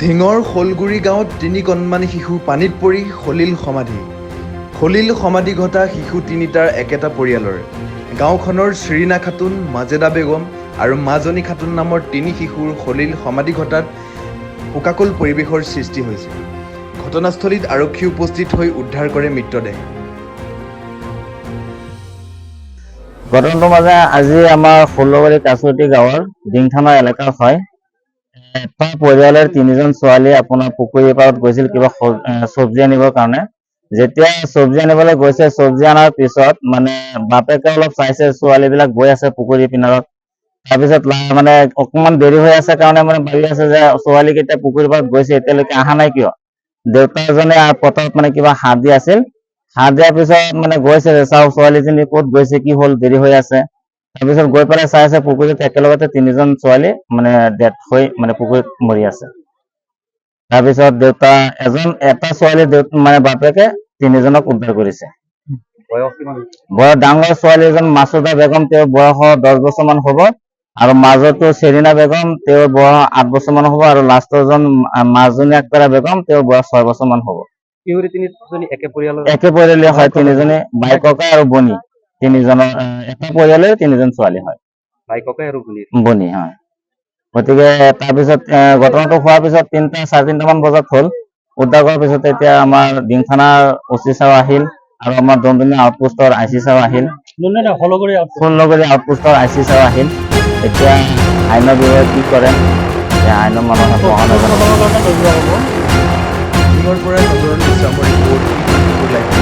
ঢিঙৰ শোলগুৰি গাঁৱত ৩ কণমানি শিশু পানীত পৰি সলিল সমাধি। সলিল সমাধি ঘটা শিশু তিনিটাৰ একেটা পৰিয়ালৰ। গাঁওখনৰ শ্ৰীনা খাতুন, মাজেদা বেগম আৰু মাজনী খাতুন নামৰ ৩ শিশুৰ সলিল সমাধি ঘটাত শোকাকুল পৰিৱেশৰ সৃষ্টি হৈছে। ঘটনাস্থলীত আৰক্ষী উপস্থিত হৈ উদ্ধাৰ কৰে মৃতদেহ। ঘটনাটোৰ মাজে আজি আমাৰ ষোল্লবাৰী কাছুটি গাঁৱৰ ডিংথানা এলেকাৰ হয়। এটা পৰিয়ালৰ ৩জন ছোৱালী আপোনাৰ পুখুৰী পাৰত গৈছিল কিবা চব্জি আনিবৰ কাৰণে। যেতিয়া চব্জি আনিবলৈ গৈছে, চব্জি অনাৰ পিছত মানে বাপেকে অলপ চাইছে ছোৱালীবিলাক গৈ আছে পুখুৰী পিনাৰত। তাৰপিছত মানে অকণমান দেৰি হৈ আছে কাৰণে মানে ভাবি আছে যে ছোৱালীকেইটা পুখুৰী পাৰত গৈছে, এতিয়ালৈকে অহা নাই কিয়। দেউতাকজনে পথাৰত মানে কিবা হাত দি আছিল। হাত দিয়াৰ পিছত মানে গৈছে, চাওক ছোৱালীজনী ক'ত গৈছে, কি হ'ল, দেৰি হৈ আছে। তাৰপিছত গৈ পেলাই চাই আছে পুখুৰীত একেলগতে ৩জন ছোৱালী মানে ডেথ হৈ মানে পুখুৰীত মৰি আছে। তাৰপিছত এটা ছোৱালী মানে বাপেকে ৩জনক উদ্ধাৰ কৰিছে। বয়স ডাঙৰ ছোৱালীজন মাছুদা বেগম, তেওঁৰ বয়স 10 বছৰমান হ'ব, আৰু মাজতো চেৰিনা বেগম, তেওঁৰ বয়স 8 বছৰমান হ'ব, আৰু লাষ্টৰজন মাজনী আক্তাৰা বেগম, তেওঁৰ বয়স 6 বছৰমান হ'ব। একে পৰিয়ালৰ হয় ৩জনী, ভাই ককা আৰু বনি। ৩জনৰ এটা পৰিয়ালৰ ৩জন ছোৱালী হয়, ভাই ককা আৰু বনি হয়। গতিকে তাৰপিছত ঘটনাটো হোৱাৰ পিছত 3:30 মান বজাত হ'ল। উদ্ধাৰ কৰাৰ পিছত এতিয়া আমাৰ ডিংথানাৰ OC ছাৰ আহিল আৰু আমাৰ দমদমী আউটপোষ্টৰ IC ছাৰ আহিল, ষোল্লগুৰি আউটপোষ্টৰ IC ছাৰ আহিল। এতিয়া আইনৰ বিভাগে কি কৰে, আইনৰ মানুহে পৰা নজৰুল ইছলামৰ ৰিপৰ্ট।